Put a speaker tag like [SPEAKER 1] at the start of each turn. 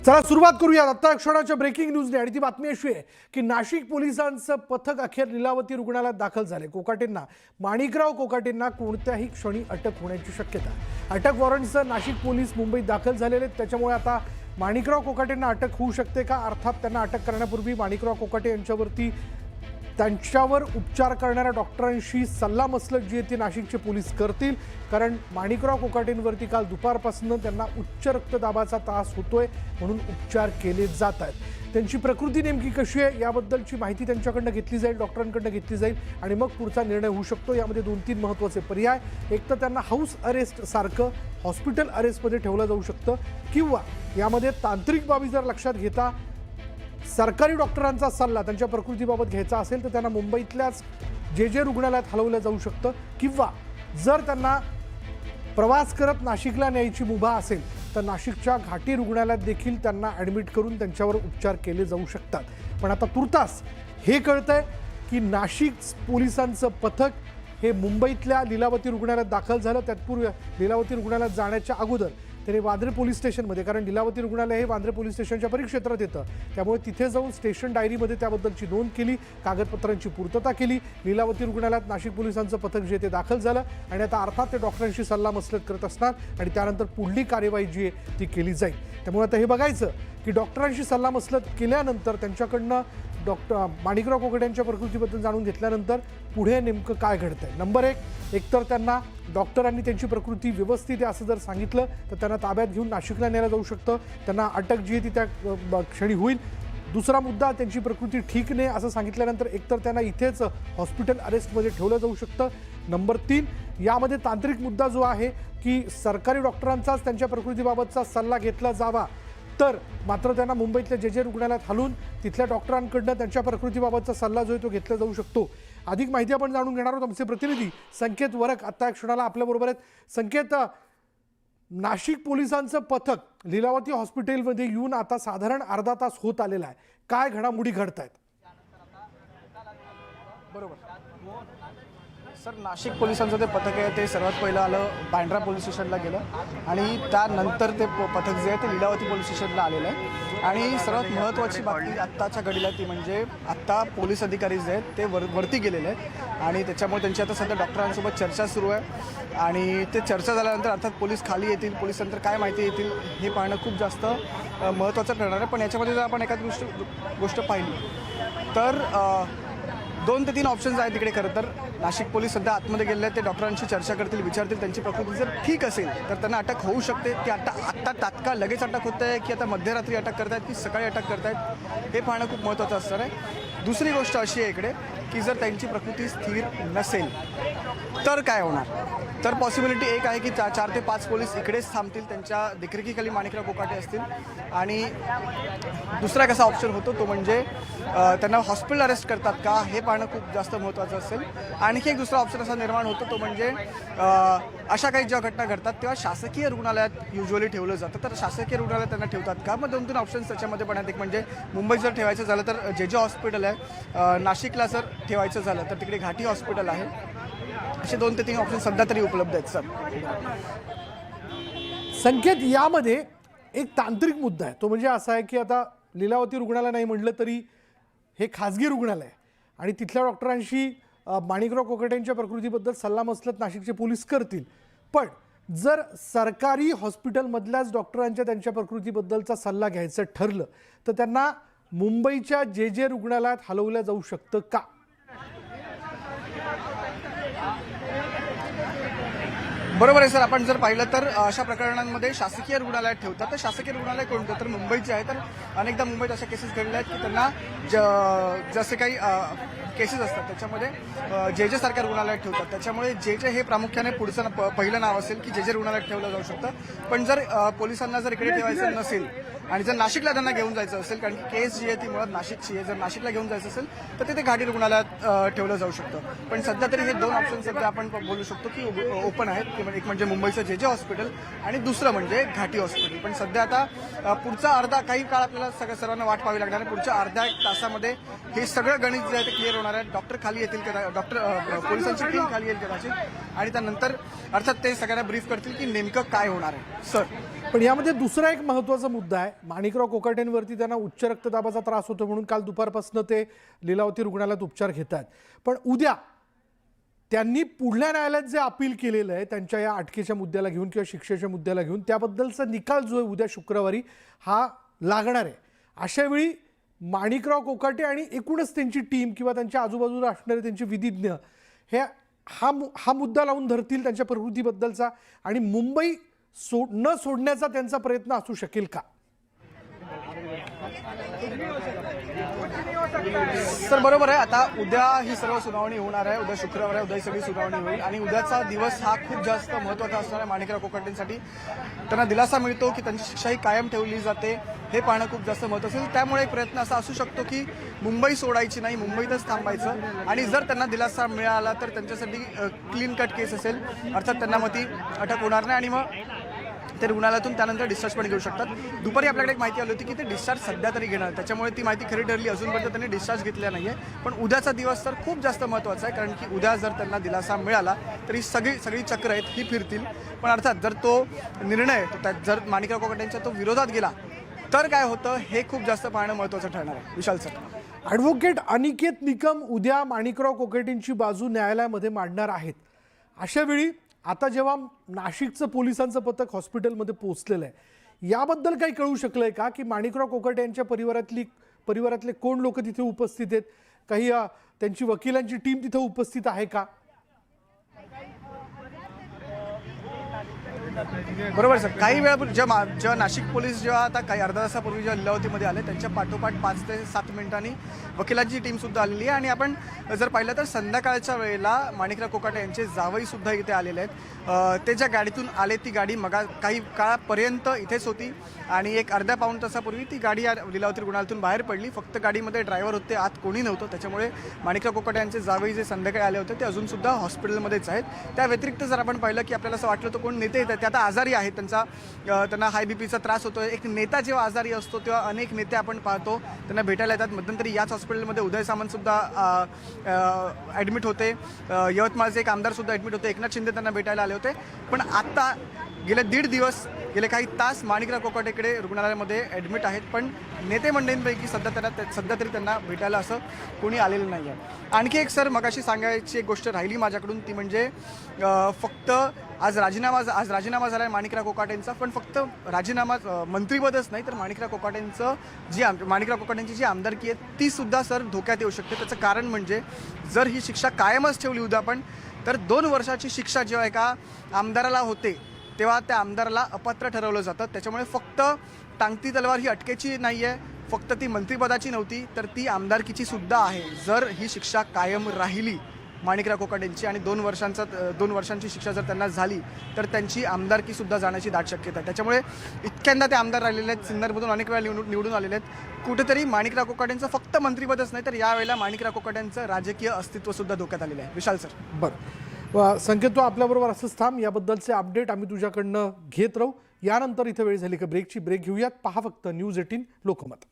[SPEAKER 1] चला सुरुवात करूया आता क्षणाच्या ब्रेकिंग न्यूजने। आणि ती बातमी अशी आहे की नाशिक पोलिसांचं पथक अखेर लीलावती रुग्णालयात दाखल झाले। कोकाटेंना माणिकराव कोकाटेंना कोणत्याही क्षणी अटक होण्याची शक्यता। अटक वॉरंटसह नाशिक पोलीस मुंबईत दाखल झालेले, त्याच्यामुळे आता माणिकराव कोकाटेंना अटक होऊ शकते का? अर्थात त्यांना अटक करण्यापूर्वी माणिकराव कोकाटे यांच्यावरती त्यांच्यावर उपचार करणाऱ्या डॉक्टरांशी सल्लामसलत जी आहे ती नाशिकचे पोलीस करतील। कारण माणिकराव कोकाटेंवरती काल दुपारपासून त्यांना उच्च रक्तदाबाचा त्रास होतोय, म्हणून उपचार केले जात आहेत। त्यांची प्रकृती नेमकी कशी आहे याबद्दलची माहिती त्यांच्याकडनं घेतली जाईल, डॉक्टरांकडनं घेतली जाईल आणि मग पुढचा निर्णय होऊ शकतो। यामध्ये 2-3 महत्त्वाचे पर्याय, एक तर त्यांना हाऊस अरेस्ट सारखं हॉस्पिटल अरेस्टमध्ये ठेवलं जाऊ शकतं, किंवा यामध्ये तांत्रिक बाबी जर लक्षात घेता सरकारी डॉक्टरांचा सल्ला त्यांच्या प्रकृतीबाबत घ्यायचा असेल तर त्यांना मुंबईतल्याच जे रुग्णालयात हलवलं जाऊ शकतं, किंवा जर त्यांना प्रवास करत नाशिकला न्यायची मुभा असेल तर नाशिकच्या घाटी रुग्णालयात देखील त्यांना ॲडमिट करून त्यांच्यावर उपचार केले जाऊ शकतात। पण आता तुर्तास हे कळतंय की नाशिक पोलिसांचं पथक हे मुंबईतल्या लीलावती रुग्णालयात दाखल झालं। त्यापूर्वी लीलावती रुग्णालयात जाण्याच्या अगोदर त्याने वांद्रे पोलीस स्टेशनमध्ये, कारण लीलावती रुग्णालय हे वांद्रे पोलीस स्टेशनच्या परिक्षेत्रात येतं, त्यामुळे तिथे जाऊन स्टेशन डायरीमध्ये त्याबद्दलची नोंद केली, कागदपत्रांची पूर्तता केली। लीलावती रुग्णालयात नाशिक पोलिसांचं पथक जे ते दाखल झालं आणि आता अर्थात ते डॉक्टरांशी सल्लामसलत करत असणार आणि त्यानंतर पुढली कार्यवाही जी आहे ती केली जाईल। त्यामुळे आता हे बघायचं की डॉक्टरांशी सल्लामसलत केल्यानंतर त्यांच्याकडनं माणिकराव कोकाटेंच्या प्रकृतीबद्दल जाणून घेतल्यानंतर पुढे नेमकं काय घडतंय। नंबर एक तर त्यांना डॉक्टरांनी त्यांची प्रकृती व्यवस्थित आहे असं जर सांगितलं तर त्यांना ताब्यात घेऊन नाशिकला नेलं जाऊ शकतं, त्यांना अटक जी आहे ती त्या क्षणी होईल। दुसरा मुद्दा, त्यांची प्रकृती ठीक नाही असं सांगितल्यानंतर एकतर त्यांना इथेच हॉस्पिटल अरेस्टमध्ये ठेवलं जाऊ शकतं। नंबर 3, यामध्ये तांत्रिक मुद्दा जो आहे की सरकारी डॉक्टरांचाच त्यांच्या प्रकृतीबाबतचा सल्ला घेतला जावा, तर मात्र त्यांना मुंबईतल्या जे रुग्णालयात हलवून तिथल्या डॉक्टरांकडनं त्यांच्या प्रकृतीबाबतचा सल्ला जो आहे तो घेतला जाऊ शकतो। अधिक माहिती आपण जाणून घेणार आहोत। आमचे प्रतिनिधी संकेत वरक आता क्षणाला आपल्याबरोबर आहेत। संकेत, नाशिक पोलिसांचं पथक लीलावती हॉस्पिटलमध्ये येऊन आता साधारण अर्धा तास होत आलेला आहे, काय घडामोडी घडत आहेत?
[SPEAKER 2] बरोबर सर, नाशिक पोलिसांचं ते पथक आहे ते सर्वात पहिलं आलं बांद्रा पोलीस स्टेशनला गेलं आणि त्यानंतर ते पथक जे आहे ते लीलावती पोलीस स्टेशनला आलेलं आहे। आणि सर्वात महत्त्वाची बातमी आत्ताच्या घडीला ती म्हणजे आत्ता पोलीस अधिकारी जे आहेत ते वरती गेलेले आहेत आणि त्याच्यामुळे त्यांची आता सध्या डॉक्टरांसोबत चर्चा सुरू आहे आणि ते चर्चा झाल्यानंतर अर्थात पोलीस खाली येतील, पोलिसांनंतर काय माहिती येतील हे पाहणं खूप जास्त महत्त्वाचं ठरणार आहे। पण याच्यामध्ये जर आपण एखादी गोष्ट पाहिली तर 2 ते 3 ऑप्शन्स आहेत तिकडे। खरं तर नाशिक पोलीस सध्या आतमध्ये गेलेले आहेत, ते डॉक्टरांशी चर्चा करतील, विचारतील त्यांची प्रकृती जर ठीक असेल तर त्यांना अटक होऊ शकते। की आत्ता तात्काळ लगेच अटक होत आहे की आता मध्यरात्री अटक करतायत की सकाळी अटक करतायत हे पाहणं खूप महत्त्वाचं असणार आहे। दुसरी गोष्ट अशी आहे इकडे की जर त्यांची प्रकृती स्थिर नसेल तर काय होणार, तर पॉसिबिलिटी एक आहे की 4 ते 5 पोलीस इकडेच थांबतील, त्यांच्या देखरेखीखाली माणिकराव कोकाटे असतील। आणि दुसरा कसा ऑप्शन होतो तो म्हणजे त्यांना हॉस्पिटल अरेस्ट करतात का हे पाहणं खूप जास्त महत्त्वाचं असेल। आणखी एक दुसरा ऑप्शन असा निर्माण होतो तो म्हणजे अशा काही जेव्हा घटना घडतात तेव्हा शासकीय रुग्णालयात युजली ठेवलं जातं, तर शासकीय रुग्णालयात त्यांना ठेवतात का? मग 2-3 ऑप्शन्स त्याच्यामध्ये पण आहेत। एक म्हणजे मुंबईत जर ठेवायचं झालं तर जे हॉस्पिटल आहे, नाशिकला जर ठेवायचं झालं तर तिकडे घाटी हॉस्पिटल आहे। असे 2 ते 3 ऑप्शन सध्या तरी उपलब्ध आहेत सर।
[SPEAKER 1] संकेत, यामध्ये एक तांत्रिक मुद्दा आहे, तो म्हणजे असा आहे की आता लीलावती रुग्णालय नाही म्हटलं तरी हे खाजगी रुग्णालय आहे आणि तिथल्या डॉक्टरांशी माणिकराव कोकाटेंच्या प्रकृतीबद्दल सल्लामसलत नाशिकचे पोलीस करतील। पण जर सरकारी हॉस्पिटलमधल्याच डॉक्टरांच्या त्यांच्या प्रकृतीबद्दलचा सल्ला घ्यायचं ठरलं तर त्यांना मुंबईच्या जे रुग्णालयात हलवलं जाऊ शकतं का?
[SPEAKER 2] बरोबर आहे सर, आपण जर पाहिलं तर अशा प्रकरणांमध्ये शासकीय रुग्णालयात ठेवतात। तर शासकीय रुग्णालय कोणतं, तर मुंबईचे आहे। तर अनेकदा मुंबईत अशा केसेस घडल्या आहेत की त्यांना जसे काही केसेस असतात त्याच्यामध्ये जे सारख्या रुग्णालयात ठेवतात, त्याच्यामुळे जे हे प्रामुख्याने पुढचं पहिलं नाव असेल की जे रुग्णालयात ठेवलं जाऊ शकतं। पण जर पोलिसांना जर इकडे ठेवायचं नसेल आणि जर नाशिकला त्यांना घेऊन जायचं असेल, कारण की केस जी आहे ती मुळात नाशिकची आहे, जर नाशिकला घेऊन जायचं असेल तर तिथे घाटी रुग्णालयात ठेवलं जाऊ शकतं। पण सध्या तरी हे 2 ऑप्शन सध्या आपण बोलू शकतो की ओपन आहेत, एक म्हणजे मुंबईचं जे हॉस्पिटल आणि दुसरं म्हणजे घाटी हॉस्पिटल। पण सध्या आता पुढचा अर्धा काही काळ आपल्याला सर्वांना वाट पाहावी लागणार आहे। पुढच्या अर्ध्या 1 तासामध्ये हे सगळं गणित जे आहे ते क्लिअर होणार आहे। डॉक्टर खाली येतील, पोलिसांची टीम खाली येईल कदाचित आणि त्यानंतर अर्थात ते सगळ्यांना ब्रीफ करतील की नेमकं काय होणार आहे। सर,
[SPEAKER 1] पण यामध्ये दुसरा एक महत्त्वाचा मुद्दा आहे. माणिकराव कोकाटेंवरती त्यांना उच्च रक्तदाबाचा त्रास होतो म्हणून काल दुपारपासून ते लीलावती रुग्णालयात उपचार घेतात. पण उद्या त्यांनी पुढल्या न्यायालयात जे अपील केलेलं आहे त्यांच्या या अटकेच्या मुद्द्याला घेऊन किंवा शिक्षेच्या मुद्द्याला घेऊन त्याबद्दलचा निकाल जो आहे उद्या शुक्रवारी हा लागणार आहे. अशावेळी माणिकराव कोकाटे आणि एकूणच त्यांची टीम किंवा त्यांच्या आजूबाजूला असणारे त्यांचे विधिज्ञ हे हा मुद्दा लावून धरतील त्यांच्या प्रकृतीबद्दलचा आणि मुंबई न सोडण्याचा त्यांचा प्रयत्न असू शकेल का?
[SPEAKER 2] सर बरोबर आहे. आता उद्या ही सर्व सुनावणी होणार आहे. उद्या शुक्रवार आहे. उद्या ही सगळी सुनावणी होईल आणि उद्याचा दिवस हा खूप जास्त महत्त्वाचा असणार आहे माणिकराव कोकाटेंसाठी. त्यांना दिलासा मिळतो की त्यांची शिक्षा ही कायम ठेवली जाते हे पाहणं खूप जास्त महत्त्वाचं असेल. त्यामुळे एक प्रयत्न असा असू शकतो की मुंबई सोडायची नाही, मुंबईतच थांबायचं आणि जर त्यांना दिलासा मिळाला तर त्यांच्यासाठी क्लीन कट केस असेल, अर्थात त्यांना मग ती अटक होणार नाही आणि मग ते रुग्णालयातून त्यानंतर डिस्चार्ज पण घेऊ शकतात. दुपारी आपल्याकडे एक माहिती आली होती की ते डिस्चार्ज सध्या तरी घेणार, त्याच्यामुळे ती माहिती खरी ठरली. अजूनपर्यंत त्यांनी डिस्चार्ज घेतला नाही आहे. पण उद्याचा दिवस तर खूप जास्त महत्त्वाचा आहे कारण की उद्या जर त्यांना दिलासा मिळाला तरी सगळी चक्र आहेत ही फिरतील. पण अर्थात जर तो निर्णय जर माणिकराव कोकाटेंच्या तो विरोधात गेला तर काय होतं हे खूप जास्त पाहणं महत्त्वाचं ठरणार आहे. विशाल सर.
[SPEAKER 1] ॲडव्होकेट अनिकेत निकम उद्या माणिकराव कोकाटेंची बाजू न्यायालयामध्ये मांडणार आहेत. अशावेळी आता जेव्हा नाशिकचं पोलिसांचं पथक हॉस्पिटलमध्ये पोहोचलेलं आहे याबद्दल काही कळू शकलंय का की माणिकराव कोकाटे यांच्या परिवारातले कोण लोक तिथे उपस्थित आहेत? काही त्यांची वकिलांची टीम तिथे उपस्थित आहे का?
[SPEAKER 2] बरोबर सर. काही वेळापूर्वी जेव्हा नाशिक पोलीस जेव्हा आता काही अर्धा तासापूर्वी जेव्हा लीलावतीमध्ये आले त्यांच्या पाठोपाठ 5 ते 7 मिनिटांनी वकिलांची टीम सुद्धा आलेली आहे आणि आपण जर पाहिलं तर संध्याकाळच्या वेळेला माणिकराव कोकाटे यांचे जावई सुद्धा इथे आलेले आहेत. ते ज्या गाडीतून आले ती गाडी काही काळापर्यंत इथेच होती आणि एक अर्ध्या पाऊण तासापूर्वी ती गाडी लीलावती रुग्णालयातून बाहेर पडली. फक्त गाडीमध्ये ड्रायव्हर होते, आत कोणी नव्हतं. त्याच्यामुळे माणिकराव कोकाटे यांचे जावई जे संध्याकाळी आले होते ते अजून सुद्धा हॉस्पिटलमध्येच आहेत. त्या व्यतिरिक्त जर आपण पाहिलं की आपल्याला असं वाटलं तर कोण नेते येतात ते आता आजारी आहेत, त्यांना हाय बीपीचा त्रास होतो. एक नेता जेव्हा आजारी असतो तेव्हा अनेक नेते आपण पाहतो त्यांना भेटायला येतात. मध्यंतरी याच हॉस्पिटलमध्ये उदय सामंत सुद्धा ॲडमिट होते, यवतमाळचे एक आमदार सुद्धा ॲडमिट होते, एकनाथ शिंदे त्यांना भेटायला आले होते. पण आता गेले 1.5 दिवस गेले काही तास माणिकराव कोकाटेकडे रुग्णालयामध्ये ॲडमिट आहेत. पण नेते मंडळींपैकी सध्या तरी त्यांना भेटायला असं कोणी आलेलं नाही आहे. आणखी एक सर मगाशी सांगायची एक गोष्ट राहिली माझ्याकडून ती म्हणजे फक्त आज राजीनामा झाला आहे माणिकराव कोकाटेंचा. पण फक्त राजीनामा मंत्रिपदच नाही तर माणिकराव कोकाटेंची जी आमदारकी आहे ती सुद्धा सर धोक्यात येऊ शकते. त्याचं कारण म्हणजे जर ही शिक्षा कायमच ठेवली उद्या पण तर 2 वर्षाची शिक्षा जेव्हा एका आमदाराला होते तेव्हा त्या आमदाराला अपात्र ठरवलं जातं. त्याच्यामुळे फक्त टांगती तलवार ही अटकेची नाही आहे, फक्त ती मंत्रिपदाची नव्हती तर ती आमदारकीची सुद्धा आहे. जर ही शिक्षा कायम राहिली माणिकराव कोकाटेंची आणि 2 वर्षांची शिक्षा जर त्यांना झाली तर त्यांची आमदारकी सुद्धा जाण्याची दाट शक्यता आहे. त्याच्यामुळे इतक्यांदा ते आमदार राहिलेले आहेत, सिन्नरमधून अनेक वेळा निवडून आलेले आहेत. कुठेतरी माणिकराव कोकाटेंचं फक्त मंत्रिपदच नाही तर यावेळेला माणिकराव कोकाटेंचं राजकीय अस्तित्व सुद्धा धोक्यात आलेलं आहे. विशाल सर.
[SPEAKER 1] बरं संकेत, तू आपल्याबरोबर असंच थांब. याबद्दलचे अपडेट आम्ही तुझ्याकडनं घेत राहू. यानंतर इथं वेळ झाली का ब्रेकची. ब्रेक घेऊयात. पहा फक्त न्यूज 18 लोकमत.